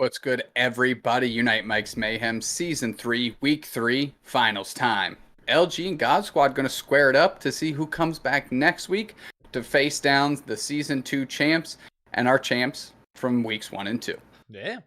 What's good, everybody? Unite Mike's Mayhem Season 3, Week 3, Finals time. LG and God Squad going to square it up to see who comes back next week to face down the Season 2 champs and our champs from Weeks 1 and 2. Yeah,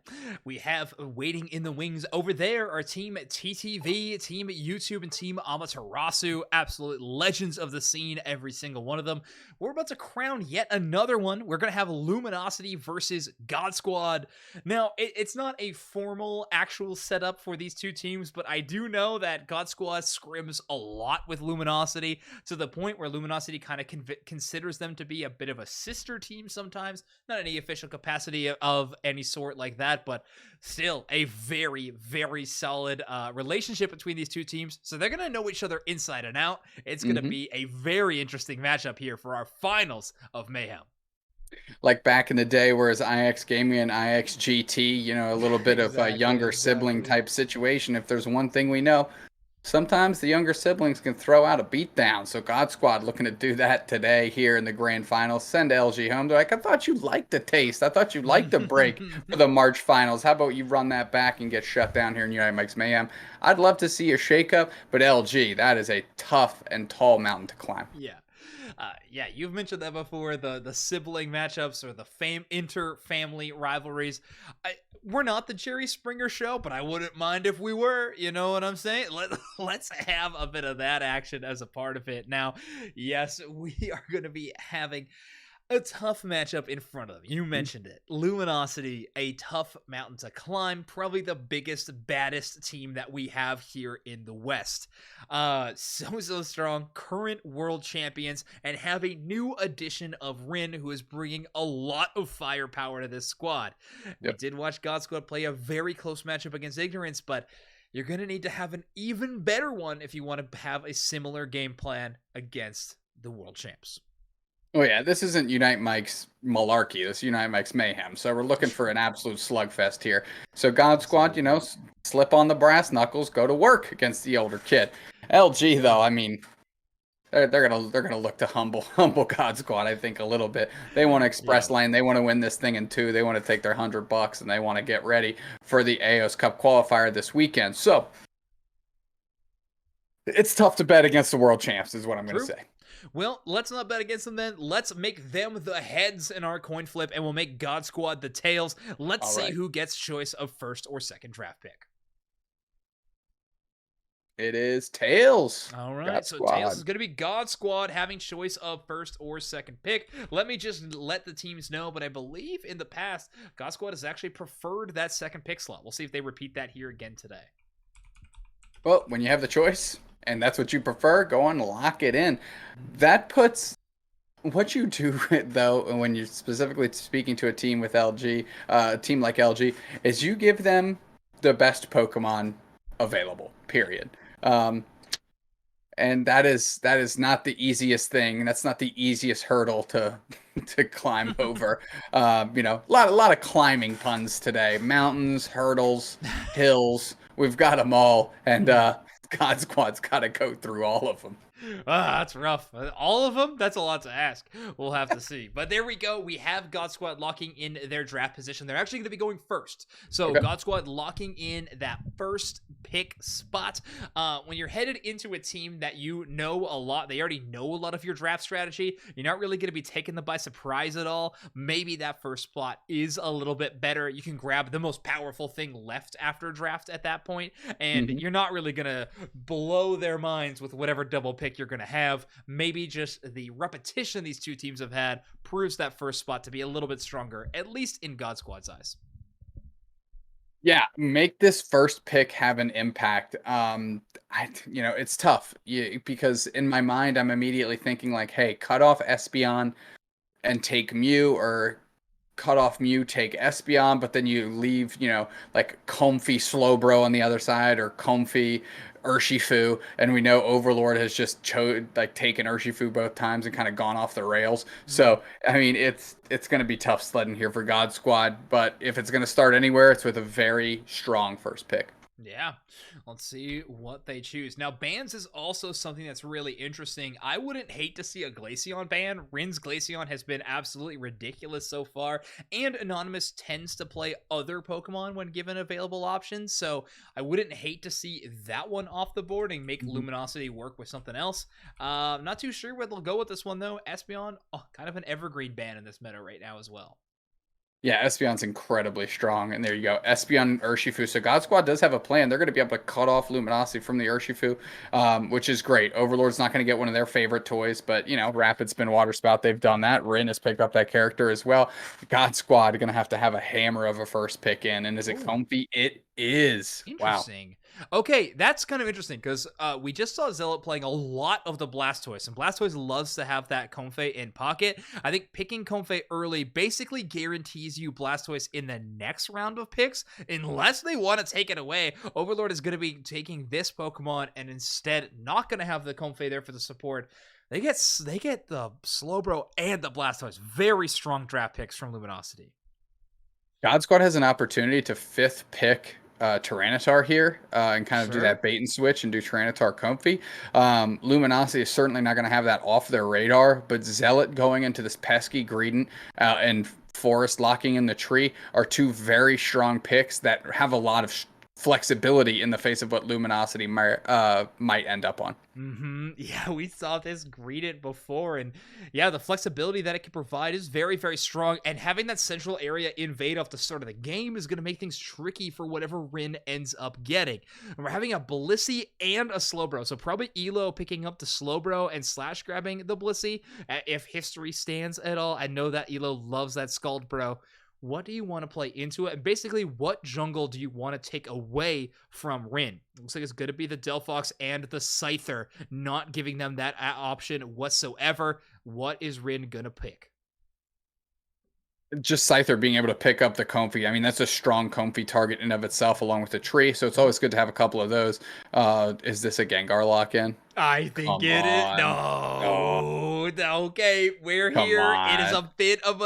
we have waiting in the wings over there our team TTV, team YouTube, and team Amaterasu, absolute legends of the scene, every single one of them. We're about to crown yet another one. We're going to have Luminosity versus God Squad. Now, it's not a formal actual setup for these two teams, but I do know that God Squad scrims a lot with Luminosity to the point where Luminosity kind of considers them to be a bit of a sister team sometimes, not any official capacity of any sort like that, but still a very, very solid relationship between these two teams. So they're going to know each other inside and out. It's going to be a very interesting matchup here for our finals of Mayhem. Like back in the day, whereas IX Gaming and IX GT, a little bit of a younger sibling type situation. If there's one thing we know, sometimes the younger siblings can throw out a beatdown. So God Squad looking to do that today here in the grand finals. Send LG home. They're like, I thought you liked the taste. I thought you liked the break for the March finals. How about you run that back and get shut down here in United Mike's Mayhem? I'd love to see a shakeup, but LG, that is a tough and tall mountain to climb. Yeah, you've mentioned that before, the sibling matchups or the inter-family rivalries. We're not the Jerry Springer show, but I wouldn't mind if we were, you know what I'm saying? Let's have a bit of that action as a part of it. Now, yes, we are going to be having a tough matchup in front of them. You mentioned it. Luminosity, a tough mountain to climb. Probably the biggest, baddest team that we have here in the West. So strong. Current world champions. And have a new addition of Rin, who is bringing a lot of firepower to this squad. Yep. We did watch God Squad play a very close matchup against Ignorance, but you're going to need to have an even better one if you want to have a similar game plan against the world champs. Oh yeah, this isn't Unite Mike's malarkey. This is Unite Mike's Mayhem. So we're looking for an absolute slugfest here. So God Squad, slip on the brass knuckles, go to work against the older kid. LG though, I mean, they're gonna look to humble God Squad. I think a little bit. They want to express lane. They want to win this thing in 2. They want to take their $100 and they want to get ready for the AOS Cup qualifier this weekend. So it's tough to bet against the world champs, is what I'm going to say. Well, let's not bet against them then. Let's make them the heads in our coin flip, and we'll make God Squad the tails. Let's see who gets choice of first or second draft pick. It is tails. All right, so tails is going to be God Squad having choice of first or second pick. Let me just let the teams know, but I believe in the past, God Squad has actually preferred that second pick slot. We'll see if they repeat that here again today. Well, when you have the choice, and that's what you prefer, go on, lock it in. That puts what you do, though, when you're specifically speaking to a team with LG, a team like LG, is you give them the best Pokemon available, period. And that is not the easiest thing. That's not the easiest hurdle to climb over. A lot of climbing puns today. Mountains, hurdles, hills. We've got them all, and God Squad's got to go through all of them. That's rough. All of them? That's a lot to ask. We'll have to see. But there we go. We have God Squad locking in their draft position. They're actually going to be going first. So God Squad locking in that first pick spot. When you're headed into a team that you know a lot, they already know a lot of your draft strategy. You're not really going to be taken them by surprise at all. Maybe that first spot is a little bit better. You can grab the most powerful thing left after draft at that point, and you're not really going to blow their minds with whatever double pick you're going to have. Maybe just the repetition these two teams have had proves that first spot to be a little bit stronger, at least in God Squad's eyes. Yeah, make this first pick have an impact. It's tough because in my mind, I'm immediately thinking like, hey, cut off Espeon and take Mew, or cut off Mew, take Espeon, but then you leave, like Comfy Slowbro on the other side, or Comfy Urshifu, and we know Overlord has just taken Urshifu both times and kind of gone off the rails. So I mean, it's going to be tough sledding here for God Squad, but if it's going to start anywhere, it's with a very strong first pick. Yeah, let's see what they choose. Now, bans is also something that's really interesting. I wouldn't hate to see a Glaceon ban. Rin's Glaceon has been absolutely ridiculous so far, and Anonymous tends to play other Pokemon when given available options, so I wouldn't hate to see that one off the board and make Mhm. Luminosity work with something else. Not too sure where they'll go with this one, though. Espeon, oh, kind of an evergreen ban in this meta right now as well. Yeah, Espeon's incredibly strong, and there you go. Espeon and Urshifu. So God Squad does have a plan. They're going to be able to cut off Luminosity from the Urshifu, which is great. Overlord's not going to get one of their favorite toys, but Rapid Spin, Water Spout, they've done that. Rin has picked up that character as well. God Squad are going to have a hammer of a first pick in, and is it Oh. comfy? It is. Wow. Interesting. Okay, that's kind of interesting because we just saw Zealot playing a lot of the Blastoise, and Blastoise loves to have that Comfey in pocket. I think picking Comfey early basically guarantees you Blastoise in the next round of picks, unless they want to take it away. Overlord is going to be taking this Pokemon and instead not going to have the Comfey there for the support. They get the Slowbro and the Blastoise. Very strong draft picks from Luminosity. God Squad has an opportunity to fifth pick Tyranitar here and kind of do Sure. that bait and switch and do Tyranitar comfy. Luminosity is certainly not going to have that off their radar, but Zealot going into this pesky Greedent and Forest locking in the tree are two very strong picks that have a lot of flexibility in the face of what Luminosity might end up on. Yeah, we saw this greeted before, and yeah, the flexibility that it can provide is very, very strong. And having that central area invade off the start of the game is going to make things tricky for whatever Rin ends up getting. And we're having a Blissey and a Slowbro, so probably Elo picking up the Slowbro and slash grabbing the Blissey if history stands at all. I know that Elo loves that Scald Bro. What do you want to play into it? And basically, what jungle do you want to take away from Rin? Looks like it's going to be the Delphox and the Scyther, not giving them that option whatsoever. What is Rin going to pick? Just Scyther being able to pick up the Comfy. I mean, that's a strong Comfy target in of itself, along with the tree. So it's always good to have a couple of those. Is this a Gengar lock-in? I think Come it is. on. Oh, No. Okay, we're come here. It is on. a bit of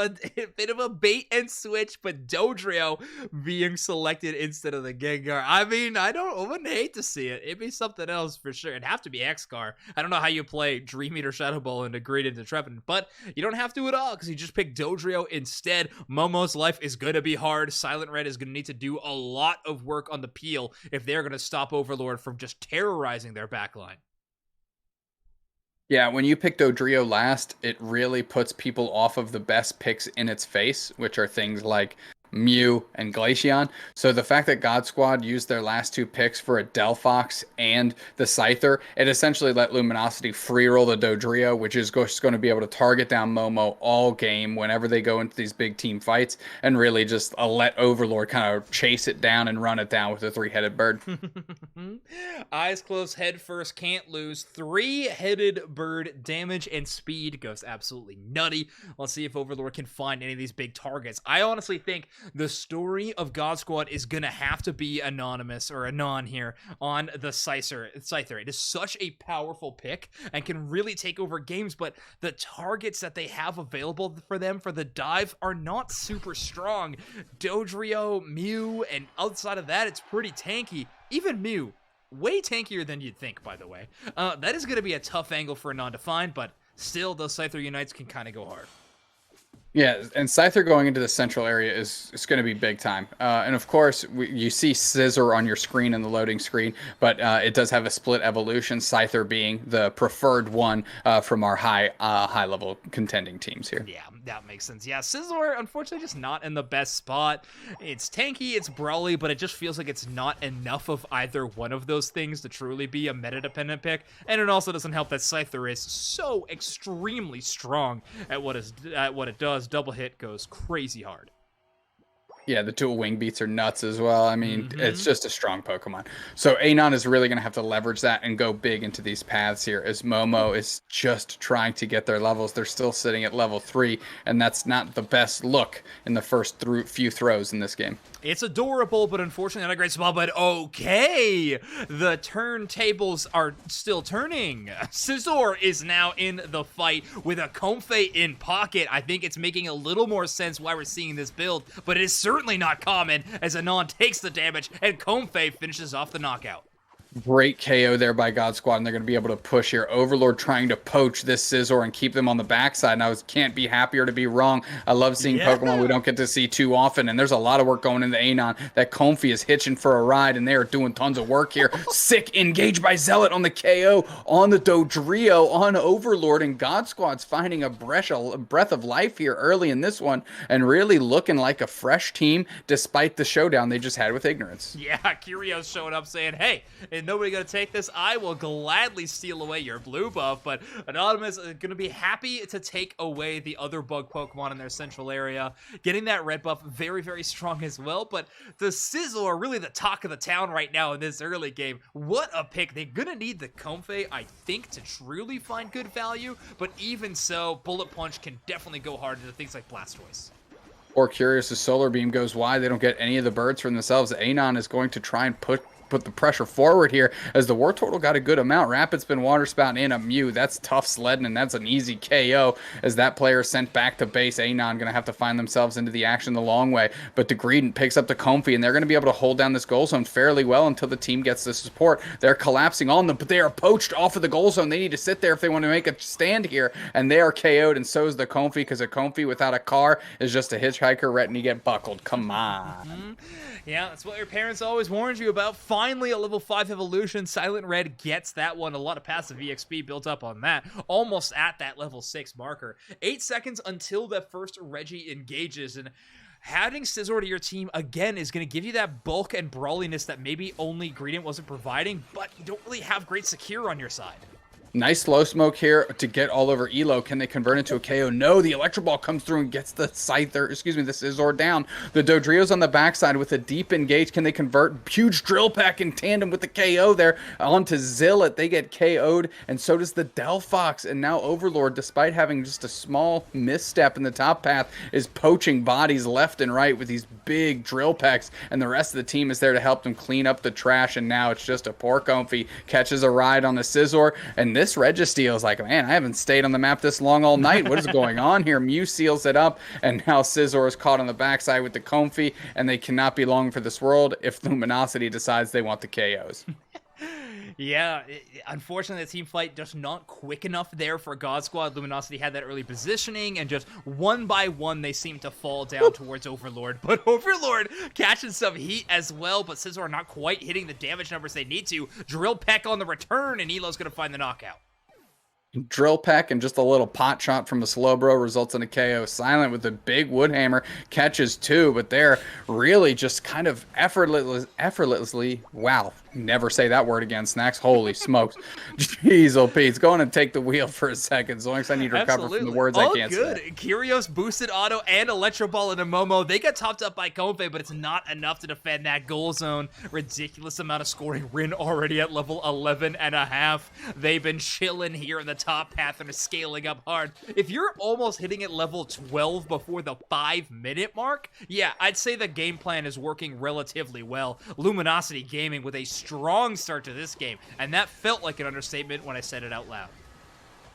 a bait and switch, but Dodrio being selected instead of the Gengar. I mean, I wouldn't hate to see it. It'd be something else for sure. It'd have to be X-Car. I don't know how you play Dream Eater Shadow Ball into Greed into Trepidant, but you don't have to at all because you just pick Dodrio instead. Momo's life is gonna be hard. Silent Red is gonna need to do a lot of work on the peel if they're gonna stop Overlord from just terrorizing their backline. Yeah, when you pick Dodrio last, it really puts people off of the best picks in its face, which are things like Mew and Glaceon. So the fact that God Squad used their last two picks for a Delphox and the Scyther, it essentially let Luminosity free roll the Dodrio, which is just going to be able to target down Momo all game whenever they go into these big team fights, and really just let Overlord kind of chase it down and run it down with a three-headed bird. Eyes closed, head first, can't lose. Three-headed bird damage and speed goes absolutely nutty. Let's see if Overlord can find any of these big targets. I honestly think the story of God Squad is going to have to be Anonymous or Anon here on the Scyther. It is such a powerful pick and can really take over games, but the targets that they have available for them for the dive are not super strong. Dodrio, Mew, and outside of that, it's pretty tanky. Even Mew, way tankier than you'd think, by the way. That is going to be a tough angle for Anon to find, but still, those Scyther Unites can kind of go hard. Yeah, and Scyther going into the central area is going to be big time. And of course, you see Scissor on your screen in the loading screen, but it does have a split evolution, Scyther being the preferred one from our high level contending teams here. Yeah, that makes sense. Yeah, Scizor, unfortunately, just not in the best spot. It's tanky, it's brawly, but it just feels like it's not enough of either one of those things to truly be a meta-dependent pick. And it also doesn't help that Scyther is so extremely strong at what it does. Double hit goes crazy hard. Yeah, the dual wing beats are nuts as well. I mean, it's just a strong Pokemon. So Anon is really going to have to leverage that and go big into these paths here, as Momo is just trying to get their levels. They're still sitting at level 3, and that's not the best look in the first few throws in this game. It's adorable, but unfortunately not a great spot, but okay! The turntables are still turning. Scizor is now in the fight with a Comfey in pocket. I think it's making a little more sense why we're seeing this build, but it is certainly certainly not common, as Anon takes the damage, and Comfey finishes off the knockout. Great KO there by God Squad, and they're going to be able to push here. Overlord trying to poach this Scizor and keep them on the backside, and I can't be happier to be wrong. I love seeing Pokemon we don't get to see too often, and there's a lot of work going into Anon. That Comfey is hitching for a ride, and they are doing tons of work here. Sick engage by Zealot on the KO on the Dodrio on Overlord, and God Squad's finding a breath of life here early in this one, and really looking like a fresh team despite the showdown they just had with Ignorance. Yeah, Curios showing up saying, hey, nobody gonna take this. I will gladly steal away your blue buff, but Anonymous is gonna be happy to take away the other bug Pokemon in their central area. Getting that red buff very, very strong as well, but the Scizor are really the talk of the town right now in this early game. What a pick. They're gonna need the Comfey, I think, to truly find good value, but even so, Bullet Punch can definitely go hard into things like Blastoise. Or Curious' Solar Beam goes wide. They don't get any of the birds for themselves. Anon is going to try and put the pressure forward here, as the Wartortle got a good amount. Rapid Spin, Water Spout, and a Mew. That's tough sledding, and that's an easy KO, as that player is sent back to base. Anon going to have to find themselves into the action the long way, but Degreedent picks up the Comfey, and they're going to be able to hold down this goal zone fairly well until the team gets the support. They're collapsing on them, but they are poached off of the goal zone. They need to sit there if they want to make a stand here, and they are KO'd, and so is the Comfey, because a Comfey without a car is just a hitchhiker letting you get buckled. Come on. Yeah, that's what your parents always warned you about. Finally, a level 5 evolution. Silent Red gets that one. A lot of passive EXP built up on that. Almost at that level 6 marker. 8 seconds until that first Reggie engages, and adding Scizor to your team, again, is going to give you that bulk and brawliness that maybe only Greedent wasn't providing, but you don't really have great Secure on your side. Nice slow smoke here to get all over Elo. Can they convert into a KO? No, the Electro Ball comes through and gets the the Scizor down. The Dodrio's on the backside with a deep engage. Can they convert? Huge Drill Peck in tandem with the KO there onto Zillet. They get KO'd, and so does the Delphox. And now Overlord, despite having just a small misstep in the top path, is poaching bodies left and right with these big Drill Pecks, and the rest of the team is there to help them clean up the trash, and now it's just a poor Comfey catches a ride on the Scizor, and this Registeel is like, man, I haven't stayed on the map this long all night. What is going on here? Mew seals it up, and now Scizor is caught on the backside with the Comfey, and they cannot be long for this world if Luminosity decides they want the KOs. Yeah, unfortunately, the team fight just not quick enough there for God Squad. Luminosity had that early positioning, and just one by one, they seem to fall down towards Overlord. But Overlord catching some heat as well, but Scizor are not quite hitting the damage numbers they need to. Drill Peck on the return, and Elo's going to find the knockout. Drill Peck and just a little pot shot from a Slowbro results in a KO. Silent with a big wood hammer catches two, but they're really just kind of effortlessly, wow, never say that word again, Snacks. Holy smokes. Jeez, oh Pete's going to take the wheel for a second. Zoinks, I need to recover from the words I can't good. say. Curios boosted auto and Electro Ball and a Momo. They got topped up by Comfey, but it's not enough to defend that goal zone. Ridiculous amount of scoring. Rin already at level 11.5. They've been chilling here in the top path and are scaling up hard. If you're almost hitting at level 12 before the 5-minute mark, yeah, I'd say the game plan is working relatively well. Luminosity Gaming with a strong start to this game, and that felt like an understatement when I said it out loud.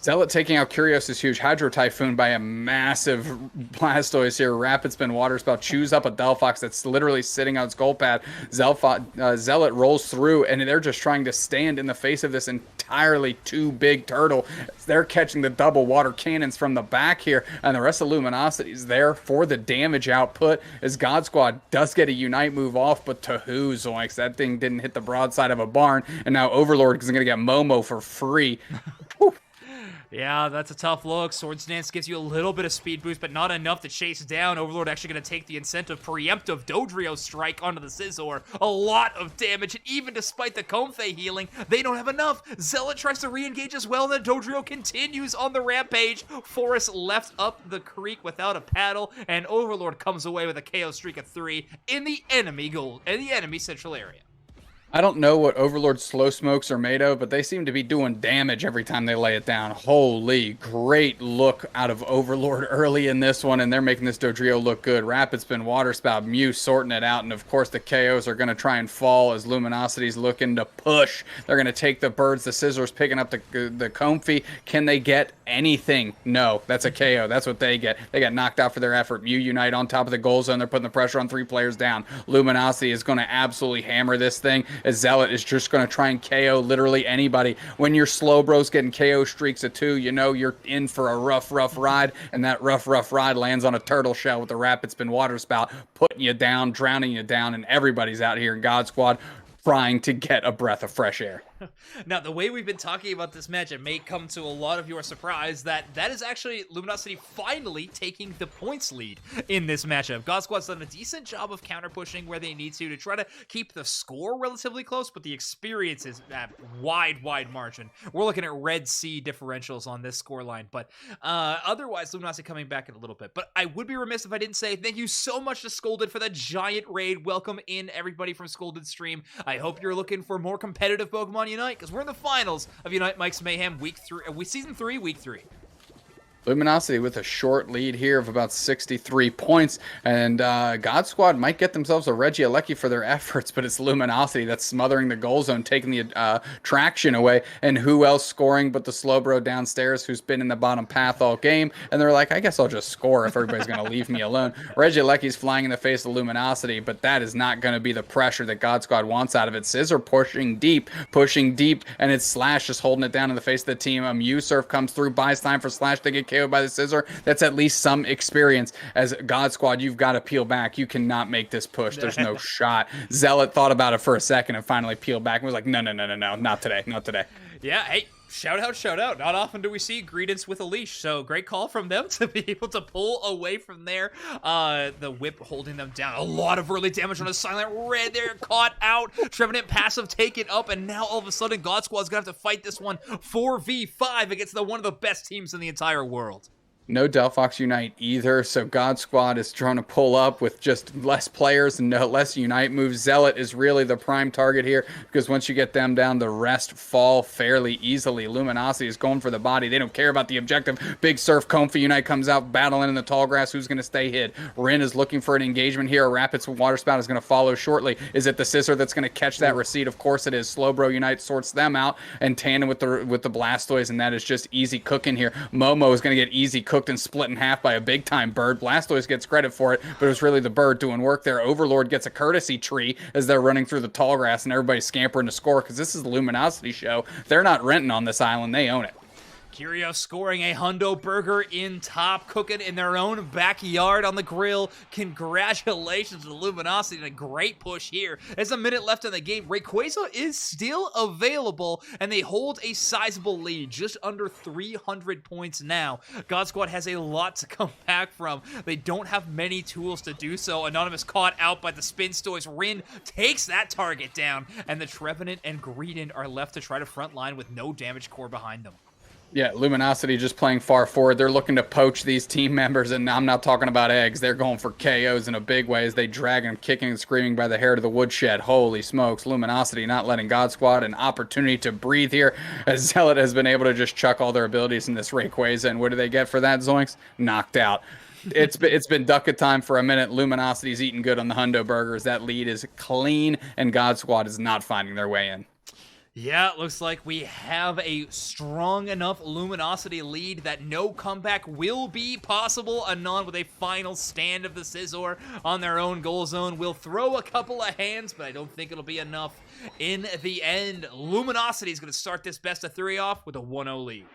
Zealot taking out Curious is huge. Hydro Typhoon by a massive Blastoise here. Rapid Spin, Water Spout, chews up a Delphox that's literally sitting on its goal pad. Zealot rolls through, and they're just trying to stand in the face of this entirely too big turtle. They're catching the double water cannons from the back here, and the rest of Luminosity is there for the damage output, as God Squad does get a Unite move off, but to who, Zoinks? That thing didn't hit the broadside of a barn, and now Overlord is going to get Momo for free. Yeah, that's a tough look. Swords Dance gives you a little bit of speed boost, but not enough to chase down. Overlord actually going to take the incentive preemptive Dodrio strike onto the Scizor. A lot of damage, and even despite the Comfey healing, they don't have enough. Zealot tries to re-engage as well, and then Dodrio continues on the rampage. Forest left up the creek without a paddle, and Overlord comes away with a KO streak of 3 in the enemy central area. I don't know what Overlord slow smokes are made of, but they seem to be doing damage every time they lay it down. Holy, great look out of Overlord early in this one, and they're making this Dodrio look good. Rapid Spin, Water Spout, Mew sorting it out, and of course the KOs are going to try and fall as Luminosity's looking to push. They're going to take the birds, the scissors picking up the Comfy. Can they get anything? No, that's a KO. That's what they get. They got knocked out for their effort. Mew Unite on top of the goal zone. They're putting the pressure on 3 players down. Luminosity is going to absolutely hammer this thing. As Zealot is just going to try and KO literally anybody. When your slow bros getting KO streaks of 2, you know you're in for a rough ride, and that rough ride lands on a turtle shell with the Rapid Spin Water Spout, putting you down, drowning you down, and everybody's out here in God Squad trying to get a breath of fresh air. Now, the way we've been talking about this match, it may come to a lot of your surprise that is actually Luminosity finally taking the points lead in this matchup. God Squad's done a decent job of counter pushing where they need to try to keep the score relatively close, but the experience is at wide margin. We're looking at Red Sea differentials on this scoreline, but otherwise, Luminosity coming back in a little bit. But I would be remiss if I didn't say thank you so much to Scolded for the giant raid. Welcome in, everybody from Scolded stream. I hope you're looking for more competitive Pokemon Unite, because we're in the finals of Unite Mike's Mayhem season 3, week 3. Luminosity with a short lead here of about 63 points, and God Squad might get themselves a Regieleki for their efforts, but it's Luminosity that's smothering the goal zone, taking the traction away, and who else scoring but the slow bro downstairs who's been in the bottom path all game, and they're like, I guess I'll just score if everybody's going to leave me alone. Regieleki's flying in the face of Luminosity, but that is not going to be the pressure that God Squad wants out of it. Scissor pushing deep, and it's Slash just holding it down in the face of the team. A Mew Surf comes through, buys time for Slash to get KO'd by the Scissor. That's at least some experience. As God Squad, you've got to peel back. You cannot make this push. There's no shot. Zealot thought about it for a second and finally peeled back and was like, no, not today. Yeah, hey, shout out. Not often do we see Greedence with a leash, so great call from them to be able to pull away from there. The whip holding them down. A lot of early damage on a Silent Red there, caught out. Trevenant passive taken up, and now all of a sudden God Squad's gonna have to fight this one 4v5 against one of the best teams in the entire world. No Delphox Unite either, so God Squad is trying to pull up with just less players and no less Unite moves. Zealot is really the prime target here, because once you get them down, the rest fall fairly easily. Luminosity is going for the body. They don't care about the objective. Big Surf, Comfy Unite comes out, battling in the tall grass. Who's going to stay hid? Rin is looking for an engagement here. A Rapid Water Spout is going to follow shortly. Is it the Scissor that's going to catch that receipt? Of course it is. Slowbro Unite sorts them out, and tandem with the Blastoise, and that is just easy cooking here. Momo is going to get easy cooked and split in half by a big time bird. Blastoise gets credit for it, but it was really the bird doing work there. Overlord gets a courtesy tree as they're running through the tall grass, and everybody's scampering to score, because this is the Luminosity show. They're not renting on this island. They own it. Curio scoring a hundo burger in top, cooking in their own backyard on the grill. Congratulations to the Luminosity and a great push here. There's a minute left in the game. Rayquaza is still available, and they hold a sizable lead, just under 300 points now. God Squad has a lot to come back from. They don't have many tools to do so. Anonymous caught out by the Spinstoise. Rin takes that target down, and the Trevenant and Greedent are left to try to front line with no damage core behind them. Yeah, Luminosity just playing far forward. They're looking to poach these team members, and I'm not talking about eggs. They're going for KOs in a big way as they drag them, kicking and screaming by the hair to the woodshed. Holy smokes, Luminosity not letting God Squad an opportunity to breathe here, as Zealot has been able to just chuck all their abilities in this Rayquaza, and what do they get for that, Zoinks? Knocked out. It's been ducka time for a minute. Luminosity's eating good on the hundo burgers. That lead is clean, and God Squad is not finding their way in. Yeah, it looks like we have a strong enough Luminosity lead that no comeback will be possible. Anon with a final stand of the Scizor on their own goal zone will throw a couple of hands, but I don't think it'll be enough in the end. Luminosity is going to start this best of 3 off with a 1-0 lead.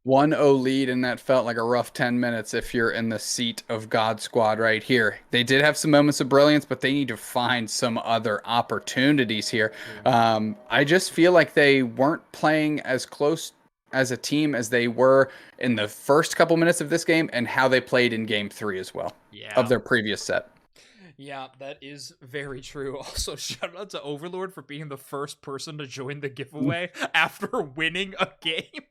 1-0 lead, and that felt like a rough 10 minutes if you're in the seat of God Squad right here. They did have some moments of brilliance, but they need to find some other opportunities here. I just feel like they weren't playing as close as a team as they were in the first couple minutes of this game, and how they played in game 3 as well, of their previous set. Yeah, that is very true. Also, shout out to Overlord for being the first person to join the giveaway after winning a game.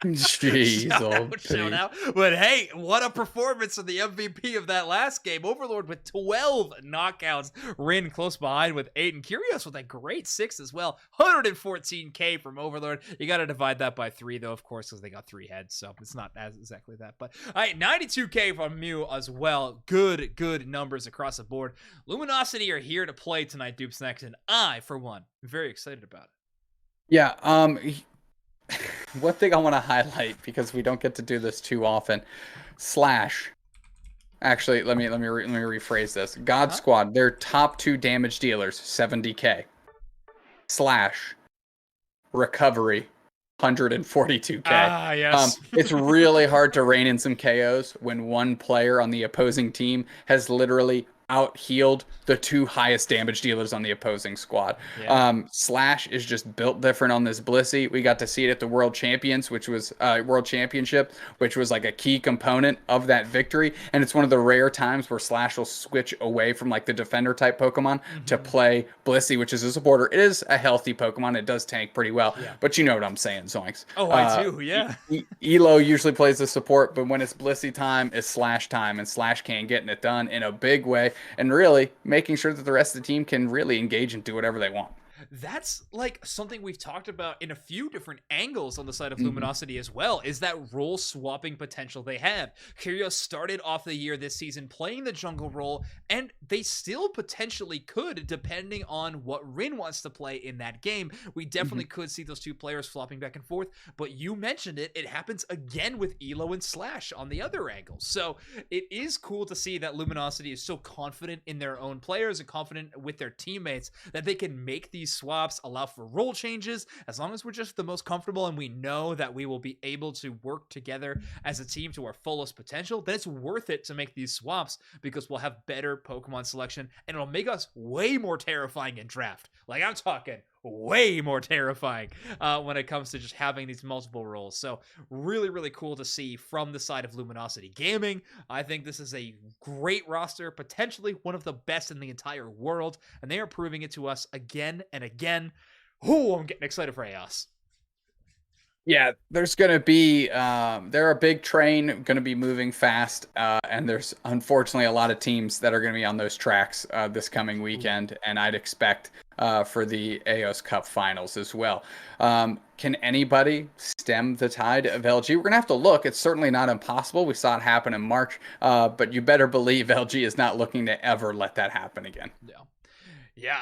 Jeez, Shout oh out, shout Pete. out. But hey, what a performance of the MVP of that last game. Overlord with 12 knockouts. Rin close behind with 8. And Curious with a great 6 as well. 114k from Overlord. You got to divide that by 3, though, of course, because they got 3 heads. So it's not as exactly that. But all right, 92k from Mew as well. Good numbers across the board. Luminosity are here to play tonight, Dupe Snacks. And I, for one, am very excited about it. Yeah, one thing I want to highlight because we don't get to do this too often. Slash. Actually, let me rephrase this. God Uh-huh. Squad, their top 2 damage dealers, 70k. Slash Recovery, 142k. Ah, yes. It's really hard to rein in some KOs when one player on the opposing team has literally out healed the 2 highest damage dealers on the opposing squad. Yeah. Slash is just built different on this Blissey. We got to see it at the World Champions, which was World Championship, which was like a key component of that victory. And it's one of the rare times where Slash will switch away from like the defender type Pokemon to play Blissey, which is a supporter. It is a healthy Pokemon. It does tank pretty well, Yeah. but you know what I'm saying, Zoinks. Oh, I do. Yeah. Elo usually plays the support, but when it's Blissey time, it's Slash time, and Slash can getting it done in a big way, and really making sure that the rest of the team can really engage and do whatever they want. That's like something we've talked about in a few different angles on the side of Mm-hmm. Luminosity as well, is that role swapping potential they have. Curious started off the year this season playing the jungle role, and they still potentially could, depending on what Rin wants to play in that game. We definitely could see those 2 players flopping back and forth, but you mentioned it, it happens again with Elo and Slash on the other angle. So it is cool to see that Luminosity is so confident in their own players and confident with their teammates that they can make these swaps, allow for role changes, as long as we're just the most comfortable and we know that we will be able to work together as a team to our fullest potential, then it's worth it to make these swaps because we'll have better Pokemon selection and it'll make us way more terrifying in draft. Like, I'm talking way more terrifying when it comes to just having these multiple roles. So really cool to see from the side of Luminosity Gaming. I think this is a great roster, potentially one of the best in the entire world, and they are proving it to us again and again. Ooh, I'm getting excited for Chaos. Yeah, there's going to be they're a big train, going to be moving fast, and there's unfortunately a lot of teams that are going to be on those tracks this coming weekend, and I'd expect for the AOS Cup Finals as well. Can anybody stem the tide of LG? We're going to have to look. It's certainly not impossible. We saw it happen in March, but you better believe LG is not looking to ever let that happen again. Yeah. Yeah.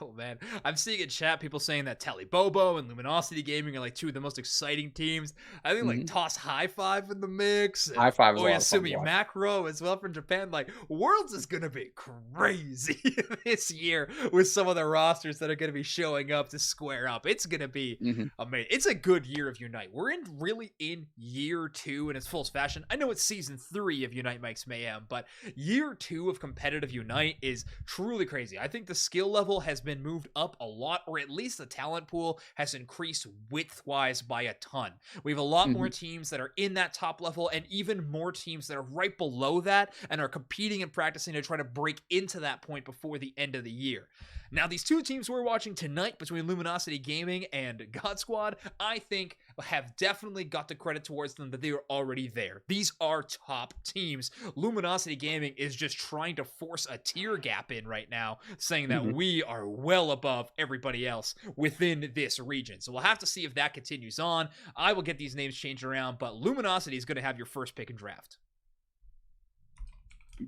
Oh man. I'm seeing in chat people saying that Tally Bobo and Luminosity Gaming are like 2 of the most exciting teams. I think like Mhm. Toss High Five in the mix and High Five is a lot of fun to Oyasumi watch. Macro as well from Japan. Like, Worlds is gonna be crazy this year with some of the rosters that are gonna be showing up to square up. It's gonna be Mhm. amazing. It's a good year of Unite. We're really in year 2 in its full fashion. I know it's season 3 of Unite Mike's Mayhem, but year 2 of competitive Unite is truly crazy. I think the skill level has been moved up a lot, or at least the talent pool has increased width-wise by a ton. We have a lot more Mhm. teams that are in that top level, and even more teams that are right below that and are competing and practicing to try to break into that point before the end of the year. Now, these 2 teams we're watching tonight between Luminosity Gaming and God Squad, I think have definitely got the credit towards them that they are already there. These are top teams. Luminosity Gaming is just trying to force a tier gap in right now, saying that Mhm. we are well above everybody else within this region. So we'll have to see if that continues on. I will get these names changed around, but Luminosity is going to have your first pick in draft.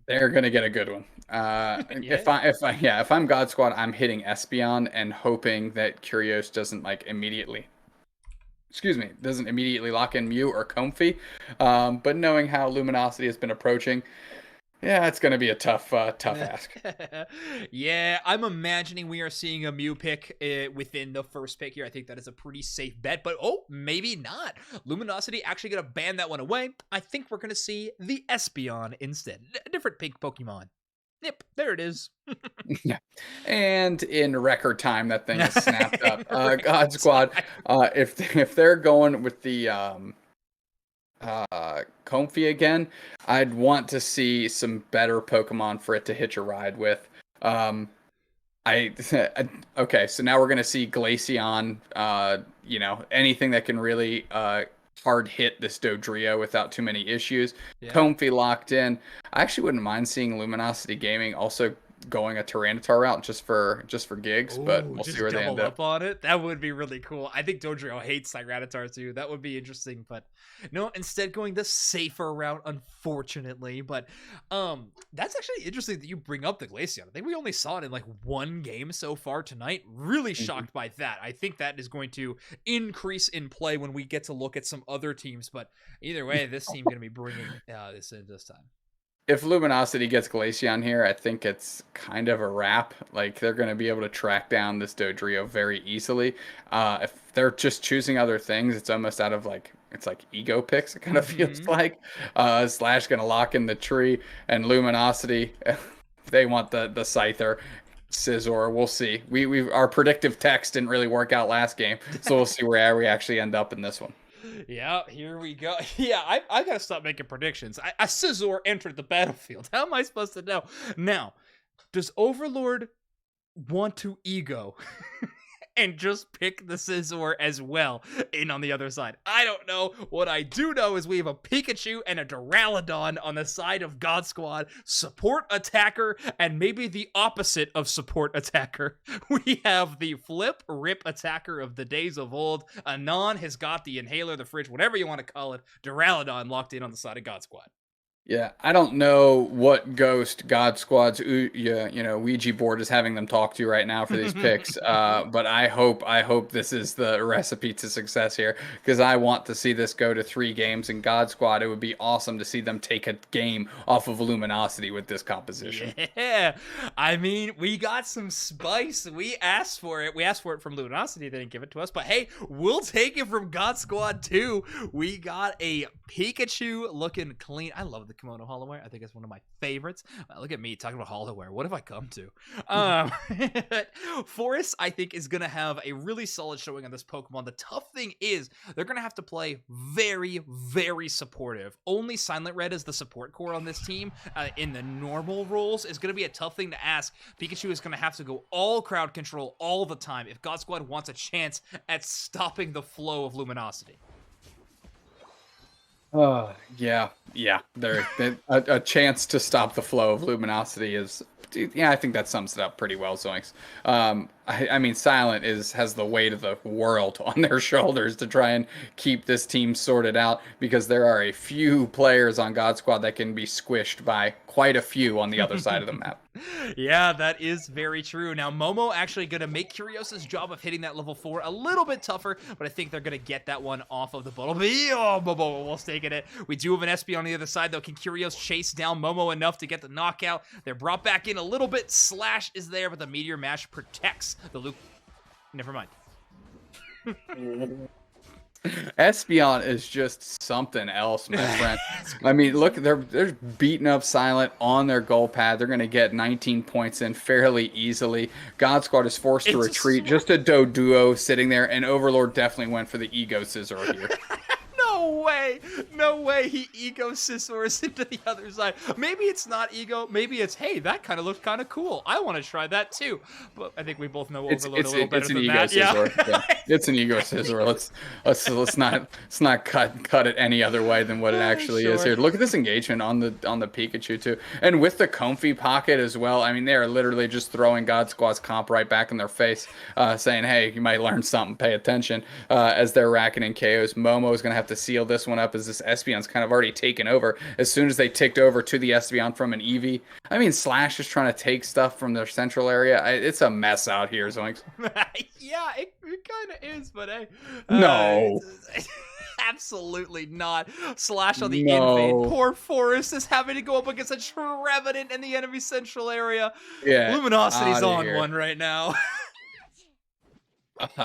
They're gonna get a good one. Yeah. If I'm God Squad, I'm hitting Espeon and hoping that Curios doesn't like immediately. Excuse me, doesn't immediately lock in Mew or Comfy. But knowing how Luminosity has been approaching, yeah, it's gonna be a tough ask. Yeah, I'm imagining we are seeing a Mew pick within the first pick here. I think that is a pretty safe bet, but oh, maybe not. Luminosity actually going to ban that one away. I think we're going to see the Espeon instead. A different pink Pokemon. Yep, there it is. Yeah, and in record time, that thing is snapped up. Record God Squad, time. if they're going with the Comfy again, I'd want to see some better Pokemon for it to hitch a ride with. Um, I okay, so now we're gonna see Glaceon. Anything that can really hard hit this Dodrio without too many issues. Yeah. Comfy locked in. I actually wouldn't mind seeing Luminosity Gaming also going a Tyranitar route just for gigs, but Oh, we'll see just where they end double up. up on it. That would be really cool. I think Dodrio hates Tyranitar too. That would be interesting, but no, instead going the safer route, unfortunately. But that's actually interesting that you bring up the Glaceon. I think we only saw it in like one game so far tonight. Really shocked by that. I think that is going to increase in play when we get to look at some other teams. But either way, this team going to be bringing this in this time. If Luminosity gets Glaceon here, I think it's kind of a wrap. Like, they're going to be able to track down this Dodrio very easily. If they're just choosing other things, it's almost out of like, it's like ego picks, it kind of feels like. Slash going to lock in the tree, and Luminosity, they want the Scyther. Scizor, we'll see. We our predictive text didn't really work out last game, so we'll see where we actually end up in this one. Yeah, here we go. Yeah, I gotta stop making predictions. A Scizor entered the battlefield. How am I supposed to know? Now, does Overlord want to ego and just pick the Scizor as well in on the other side? I don't know. What I do know is we have a Pikachu and a Duraludon on the side of God Squad. Support attacker, and maybe the opposite of support attacker. We have the flip rip attacker of the days of old. Anon has got the inhaler, the fridge, whatever you want to call it. Duraludon locked in on the side of God Squad. Yeah, I don't know what ghost God Squad's Ouija board is having them talk to right now for these picks. But I hope this is the recipe to success here, because I want to see this go to 3 games in God Squad. It would be awesome to see them take a game off of Luminosity with this composition. Yeah, I mean, we got some spice. We asked for it. We asked for it from Luminosity. They didn't give it to us, but hey, we'll take it from God Squad too. We got a Pikachu looking clean. I love the kimono holowear. I think it's one of my favorites. Look at me talking about holowear. What have I come to? Forest, I think, is going to have a really solid showing on this Pokemon. The tough thing is they're going to have to play very, very supportive. Only Silent Red is the support core on this team. In the normal roles is going to be a tough thing to ask. Pikachu is going to have to go all crowd control all the time if God Squad wants a chance at stopping the flow of Luminosity. Yeah. A chance to stop the flow of Luminosity is, yeah, I think that sums it up pretty well, Zoinks. I mean, Silent has the weight of the world on their shoulders to try and keep this team sorted out, because there are a few players on God Squad that can be squished by quite a few on the other side of the map. Yeah, that is very true. Now, Momo actually going to make Curios's job of hitting that level 4 a little bit tougher, but I think they're going to get that one off of the Bumblebee. Oh, Momo almost taking it. We do have an SP on the other side, though. Can Curios chase down Momo enough to get the knockout? They're brought back in a little bit. Slash is there, but the Meteor Mash protects the Luke. Never mind. Espeon is just something else, my friend. I mean, look, they're beating up Silent on their goal pad. They're going to get 19 points in fairly easily. God Squad is forced to retreat. Just a Doduo sitting there, and Overlord definitely went for the Ego Scizor here. No way he ego Scizors into the other side. Maybe it's not ego. Maybe it's, hey, that kind of looks kind of cool. I want to try that too. But I think we both know Overlord a little better than that. Yeah. It's an ego Scizor. Let's not cut it any other way than what it actually is here. Look at this engagement on the Pikachu too, and with the Comfy pocket as well. I mean, they are literally just throwing God Squad's comp right back in their face, saying, hey, you might learn something. Pay attention. As they're racking in KOs, Momo is going to have to seal this one up, as this Espeon's kind of already taken over. As soon as they ticked over to the Espeon from an Eevee, I mean, Slash is trying to take stuff from their central area. It's a mess out here, Zoinks. Yeah, it kind of is, but hey. No. Absolutely not. Slash on the invade. Poor Forest is having to go up against a Trevenant in the enemy central area. Yeah, Luminosity's on one right now.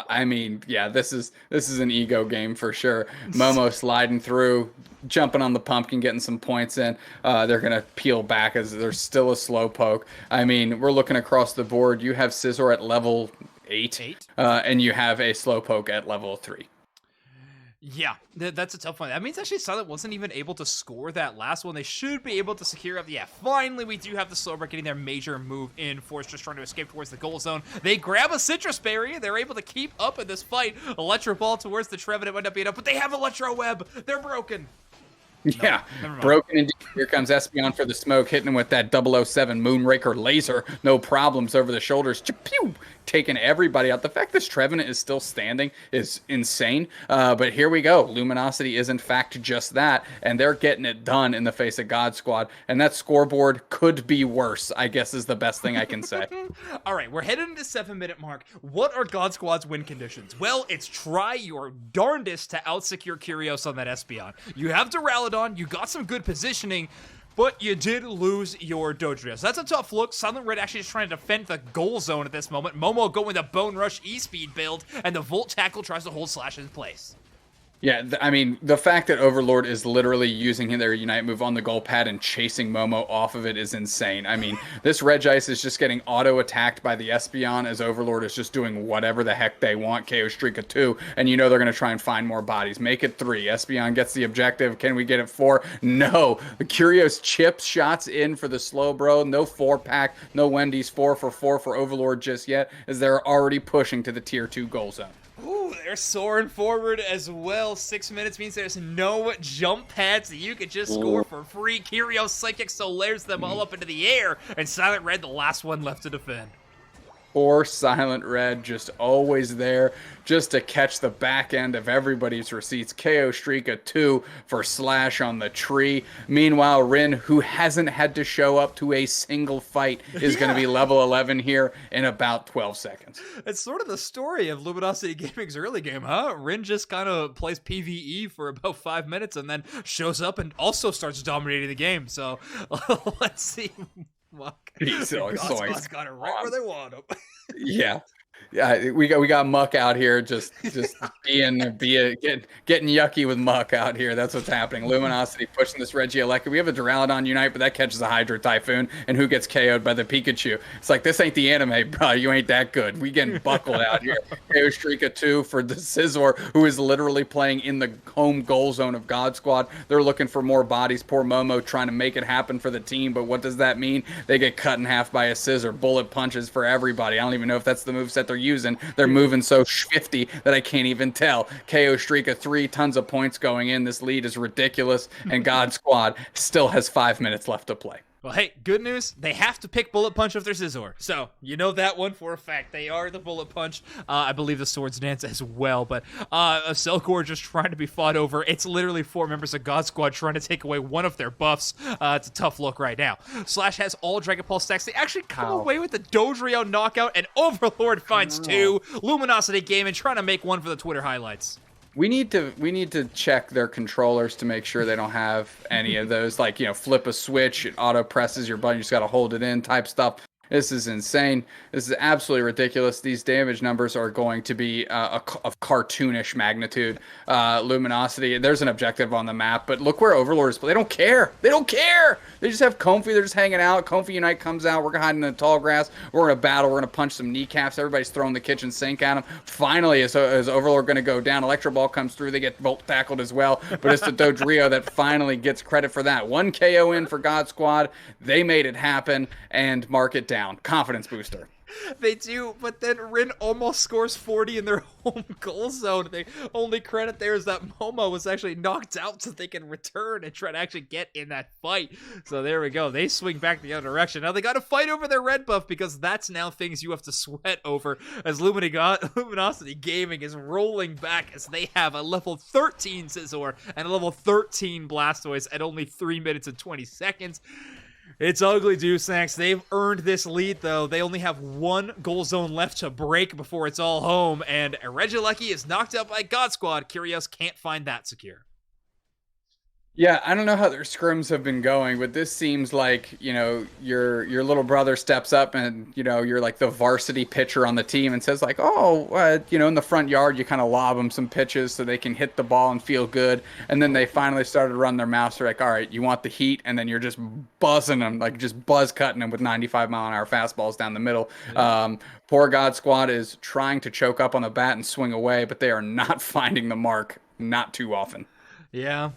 I mean, yeah, this is an ego game for sure. Momo sliding through, jumping on the pumpkin, getting some points in. They're going to peel back as there's still a Slowpoke. I mean, we're looking across the board. You have Scizor at level 8. And you have a Slowpoke at level 3. Yeah, that's a tough one. That means actually Silent wasn't even able to score that last one. They should be able to secure up. Yeah, finally we do have the Slowbro getting their major move in. Force just trying to escape towards the goal zone. They grab a Citrus Berry. They're able to keep up in this fight. Electro Ball towards the Trevenant would up being up, but they have Electro Web. They're broken. Yeah, broken indeed. Here comes Espeon for the smoke, hitting him with that 007 Moonraker laser. No problems over the shoulders. Pew! Taking everybody out. The fact this Trevenant is still standing is insane. But here we go. Luminosity is in fact just that, and they're getting it done in the face of God Squad. And that scoreboard could be worse, I guess is the best thing I can say. All right, we're headed into 7-minute mark. What are God Squad's win conditions? Well, it's try your darndest to out-secure Curios on that Espeon. You have Duraludon, you got some good positioning, but you did lose your Dodrio. So that's a tough look. Silent Red actually just trying to defend the goal zone at this moment. Momo going the Bone Rush E-Speed build, and the Volt Tackle tries to hold Slash in place. Yeah, I mean, the fact that Overlord is literally using their Unite move on the goal pad and chasing Momo off of it is insane. I mean, this Regice is just getting auto-attacked by the Espeon as Overlord is just doing whatever the heck they want. KO Streak of 2, and you know they're going to try and find more bodies. Make it 3. Espeon gets the objective. Can we get it 4? No. The Curios chips shots in for the Slowbro. No 4-pack. No Wendy's 4 for 4 for Overlord just yet, as they're already pushing to the Tier 2 goal zone. Ooh, they're soaring forward as well. 6 minutes means there's no jump pads that you could just score for free. Kyrio Psychic Solaires them all up into the air, and Silent Red, the last one left to defend. Poor Silent Red, just always there, just to catch the back end of everybody's receipts. KO Streak of 2 for Slash on the tree. Meanwhile, Rin, who hasn't had to show up to a single fight, is going to be level 11 here in about 12 seconds. It's sort of the story of Luminosity Gaming's early game, huh? Rin just kind of plays PvE for about 5 minutes and then shows up and also starts dominating the game. So let's see. Muck. God's got it right where they want him. Yeah. Yeah, we got Muck out here, just getting yucky with Muck out here. That's what's happening. Luminosity pushing this Regieleki. We have a Duraludon Unite, but that catches a Hydro Typhoon, and who gets KO'd by the Pikachu? It's like, this ain't the anime, bro. You ain't that good. We getting buckled out here. KO Streak of 2 for the Scizor, who is literally playing in the home goal zone of God Squad. They're looking for more bodies. Poor Momo trying to make it happen for the team, but what does that mean? They get cut in half by a Scizor. Bullet punches for everybody. I don't even know if that's the moveset they're using. They're moving so shifty that I can't even tell. KO Streak of 3, tons of points going in. This lead is ridiculous, and God Squad still has 5 minutes left to play. Well, hey, good news. They have to pick Bullet Punch with their Scizor. So, you know that one for a fact. They are the Bullet Punch. I believe the Swords Dance as well. But a Cellcore just trying to be fought over. It's literally 4 members of God Squad trying to take away one of their buffs. It's a tough look right now. Slash has all Dragon Pulse stacks. They actually come away with the Dodrio knockout, and Overlord finds 2. Luminosity Gaming trying to make one for the Twitter highlights. We need to check their controllers to make sure they don't have any of those, like, you know, flip a switch, it auto presses your button, you just got to hold it in type stuff. This is insane. This is absolutely ridiculous. These damage numbers are going to be of cartoonish magnitude. Luminosity, there's an objective on the map, but look where Overlord is. They don't care. They don't care. They just have Comfy. They're just hanging out. Comfy Unite comes out. We're hiding in the tall grass. We're going to battle. We're going to punch some kneecaps. Everybody's throwing the kitchen sink at them. Finally, is Overlord going to go down? Electro Ball comes through. They get Volt tackled as well, but it's the Dodrio that finally gets credit for that. 1 KO in for God Squad. They made it happen, and mark it down. Confidence booster. They do, but then Rin almost scores 40 in their home goal zone. The only credit there is that Momo was actually knocked out so they can return and try to actually get in that fight. So there we go. They swing back the other direction. Now they got to fight over their red buff because that's now things you have to sweat over as Luminosity Gaming is rolling back as they have a level 13 Scizor and a level 13 Blastoise at only 3 minutes and 20 seconds. It's ugly, Dewsacks. They've earned this lead, though. They only have 1 goal zone left to break before it's all home, and Regieleki is knocked out by God Squad. Curios can't find that secure. Yeah, I don't know how their scrims have been going, but this seems like, you know, your little brother steps up and, you know, you're like the varsity pitcher on the team and says like, oh, you know, in the front yard, you kind of lob them some pitches so they can hit the ball and feel good. And then they finally started to run their mouths. They're like, all right, you want the heat? And then you're just buzzing them, like just buzz cutting them with 95-mile-an-hour fastballs down the middle. Poor God Squad is trying to choke up on the bat and swing away, but they are not finding the mark. not too often. Yeah.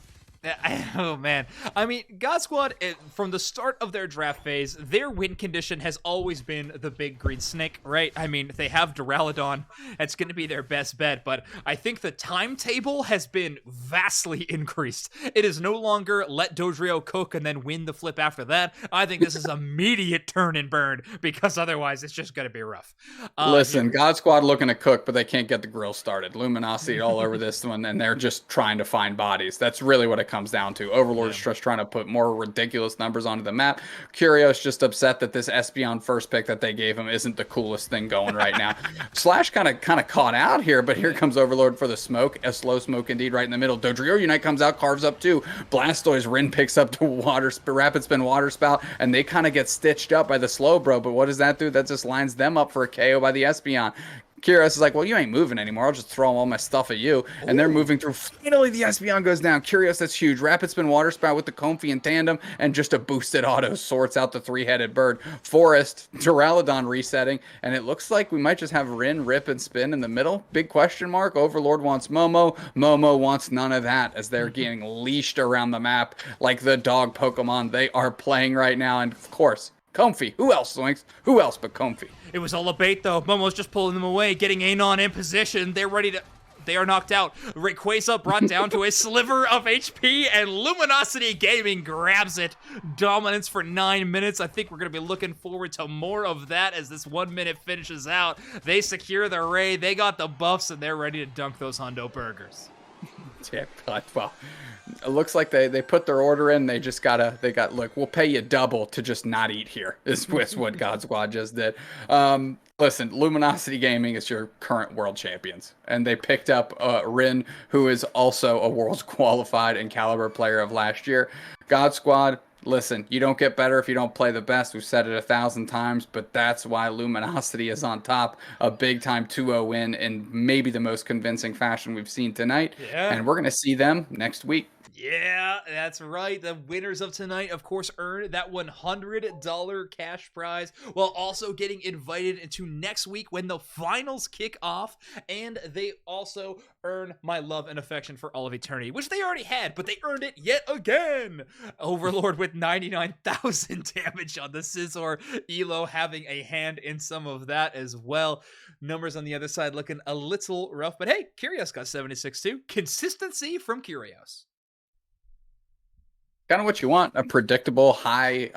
Oh man, I mean, God Squad, from the start of their draft phase, their win condition has always been the big green snake, right? I mean, they have Duraludon, that's going to be their best bet, but I think the timetable has been vastly increased. It is no longer let Dodrio cook and then win the flip after that. I think this is immediate turn and burn, because otherwise it's just going to be rough. Listen, God Squad looking to cook, but they can't get the grill started. Luminosity all over this one, and they're just trying to find bodies. That's really what it comes down to. Overlord's just trying to put more ridiculous numbers onto the map. Curio's just upset that this Espeon first pick that they gave him isn't the coolest thing going right now. Slash kind of caught out here, but here comes Overlord for the smoke. A slow smoke indeed right in the middle. Dodrio Unite comes out, carves up too. Blastoise Rin picks up to Rapid Spin Water Spout, and they kind of get stitched up by the slow bro. But what does that do? That just lines them up for a KO by the Espeon. Curious is like, well, you ain't moving anymore. I'll just throw all my stuff at you. And they're moving through. Finally, the Espeon goes down. Curious, that's huge. Rapid Spin Water Spout with the Comfy in tandem, and just a boosted auto sorts out the three-headed bird. Forest, Duraludon resetting, and it looks like we might just have Rin, Rip, and Spin in the middle. Big question mark. Overlord wants Momo. Momo wants none of that, as they're getting leashed around the map like the dog Pokemon they are playing right now. And of course, Comfy. Who else, Swinks? Who else but Comfy? It was all a bait, though. Momo's just pulling them away, getting Anon in position. They're ready to... They are knocked out. Rayquaza brought down to a sliver of HP, and Luminosity Gaming grabs it. Dominance for 9 minutes. I think we're going to be looking forward to more of that as this 1 minute finishes out. They secure the raid. They got the buffs, and they're ready to dunk those hundo burgers. Yeah, well, it looks like they put their order in. They got, look, we'll pay you double to just not eat here, is what God Squad just did. Listen, Luminosity Gaming is your current world champions, and they picked up Rin, who is also a world's qualified and caliber player of last year. God Squad, listen, you don't get better if you don't play the best. We've said it 1,000 times, but that's why Luminosity is on top. A big-time 2-0 win in maybe the most convincing fashion we've seen tonight. Yeah. And we're going to see them next week. Yeah, that's right. The winners of tonight, of course, earn that $100 cash prize while also getting invited into next week when the finals kick off. And they also earn my love and affection for all of eternity, which they already had, but they earned it yet again. Overlord with 99,000 damage on the Scizor. Elo having a hand in some of that as well. Numbers on the other side looking a little rough, but hey, Curios got 76 too. Consistency from Curios. Kind of what you want, a predictable, high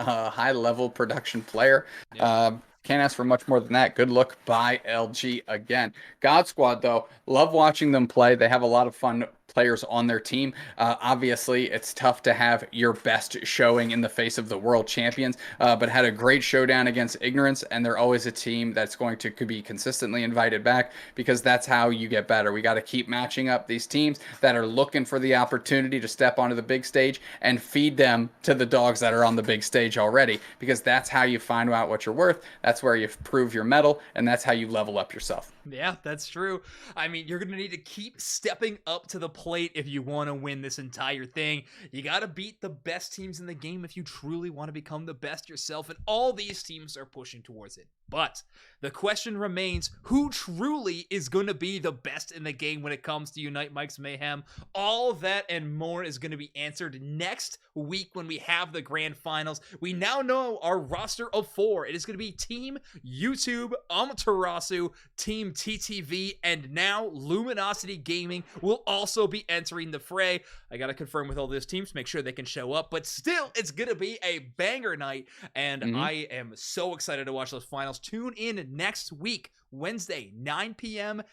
level production player. Yeah. Can't ask for much more than that. Good look by LG again. God Squad, though, love watching them play. They have a lot of fun players on their team. Obviously, it's tough to have your best showing in the face of the world champions, but had a great showdown against Ignorance, and they're always a team that's going to be consistently invited back, because that's how you get better. We got to keep matching up these teams that are looking for the opportunity to step onto the big stage and feed them to the dogs that are on the big stage already, because that's how you find out what you're worth. That's where you prove your mettle, and that's how you level up yourself. Yeah, that's true. I mean, you're going to need to keep stepping up to the plate if you want to win this entire thing. You got to beat the best teams in the game if you truly want to become the best yourself, and all these teams are pushing towards it. But the question remains, who truly is going to be the best in the game when it comes to Unite Mike's Mayhem? All that and more is going to be answered next week when we have the grand finals. We now know our roster of 4. It is going to be Team YouTube, Amaterasu, Team TTV, and now Luminosity Gaming will also be entering the fray. I got to confirm with all those teams, make sure they can show up, but still, it's going to be a banger night, and I am so excited to watch those finals. Tune in next week, Wednesday, 9 p.m.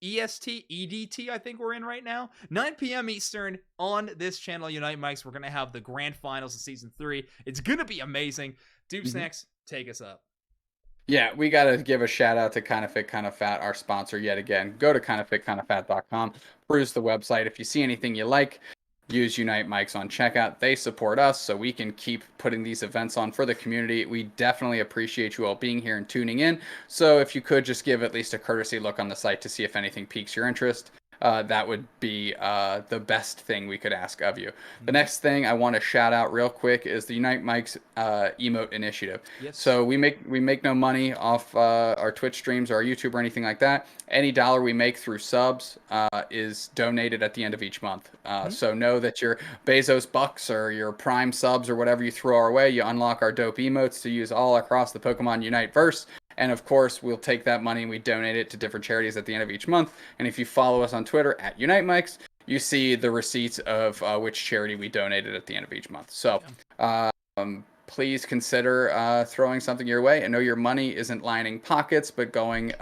EST, EDT, I think we're in right now, 9 p.m. Eastern on this channel, Unite Mics. We're going to have the grand finals of Season 3. It's going to be amazing. Dupe Snacks, take us up. Yeah, we got to give a shout out to Kinda Fit, Kinda Fat, our sponsor yet again. Go to kindafitkinda.fat.com, peruse the website. If you see anything you like, use Unite Mics on checkout. They support us, so we can keep putting these events on for the community. We definitely appreciate you all being here and tuning in. So if you could just give at least a courtesy look on the site to see if anything piques your interest. that would be the best thing we could ask of you. The Mhm. next thing I want to shout out real quick is the Unite Mike's emote initiative. Yes. So we make no money off our Twitch streams or our YouTube or anything like that. Any dollar we make through subs is donated at the end of each month. Mhm. So know that your Bezos bucks or your Prime subs or whatever you throw our way, you unlock our dope emotes to use all across the Pokemon Unite verse. And of course, we'll take that money and we donate it to different charities at the end of each month. And if you follow us on Twitter at Unite Mics, you see the receipts of which charity we donated at the end of each month. So please consider throwing something your way. I know your money isn't lining pockets, but going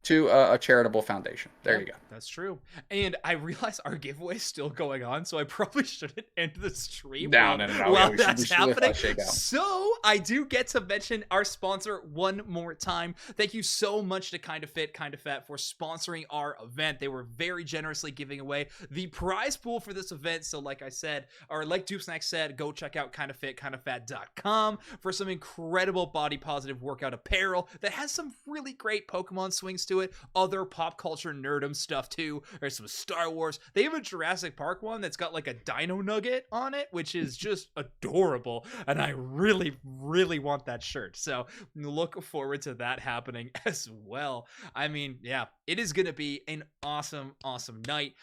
to a charitable foundation. There Yeah, you go. that's true. And I realize our giveaway is still going on, so I probably shouldn't end the stream No, no, no, no. Yeah, while we that's should let happening. that shake out. So I do get to mention our sponsor one more time. Thank you so much to Kind of Fit, Kind of Fat for sponsoring our event. They were very generously giving away the prize pool for this event. So like I said, or like Dupe Snack said, go check out kindofit.com for some incredible body positive workout apparel that has some really great Pokemon swings to it, other pop culture nerdum stuff too. There's some Star Wars. They have a Jurassic Park one that's got like a dino nugget on it, which is just adorable. And I really, really want that shirt. So look forward to that happening as well. I mean, yeah, it is going to be an awesome, awesome night.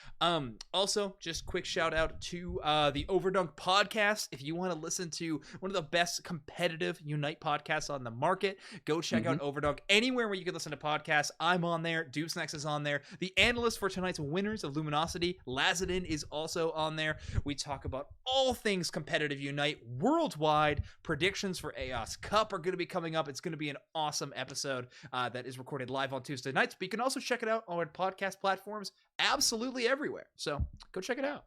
Also, just quick shout out to the Overdunk podcast. If you want to listen to one of the best competitive Unite podcasts on the market, go check out Overdunk anywhere where you can listen to podcasts. I'm on there. Dupe Snacks is on there. The analyst for tonight's winners of Luminosity, Lazadin, is also on there. We talk about all things competitive Unite worldwide. Predictions for AOS Cup are going to be coming up. It's going to be an awesome episode that is recorded live on Tuesday nights. But you can also check it out on podcast platforms absolutely everywhere. So go check it out.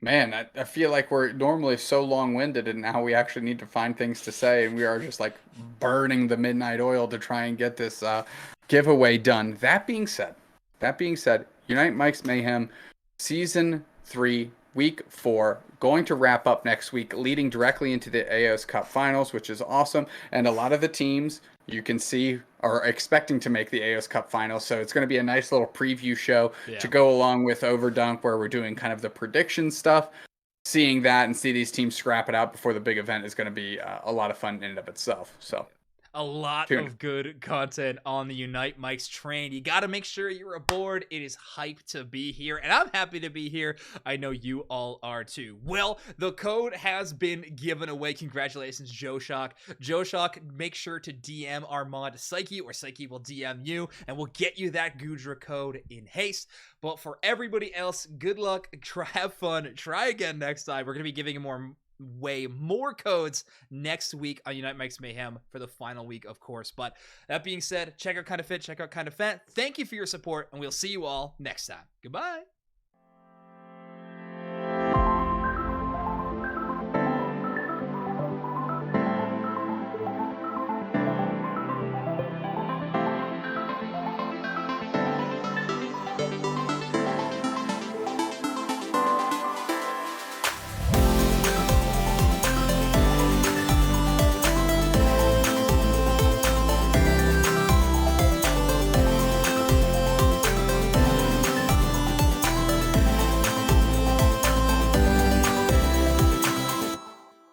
Man, I feel like we're normally so long-winded, and now we actually need to find things to say, and we are just like burning the midnight oil to try and get this giveaway done. That being said, Unite Mike's Mayhem Season 3, Week 4, going to wrap up next week, leading directly into the AOS Cup Finals, which is awesome. And a lot of the teams you can see are expecting to make the AOS Cup Finals, so it's going to be a nice little preview show to go along with Overdunk, where we're doing kind of the prediction stuff. Seeing that and see these teams scrap it out before the big event is going to be a lot of fun in and of itself. So A lot of good content on the Unite Mike's train. You got to make sure you're aboard. It is hype to be here, and I'm happy to be here. I know you all are too. Well, the code has been given away. Congratulations, Joe Shock. Joe Shock, make sure to DM our mod Psyche, or Psyche will DM you, and we'll get you that Gudra code in haste. But for everybody else, good luck. Have fun. Try again next time. We're going to be giving way more codes next week on Unite Mike's Mayhem for the final week, of course. But that being said, check out Kind of Fit, check out Kind of Fat. Thank you for your support, and we'll see you all next time. Goodbye.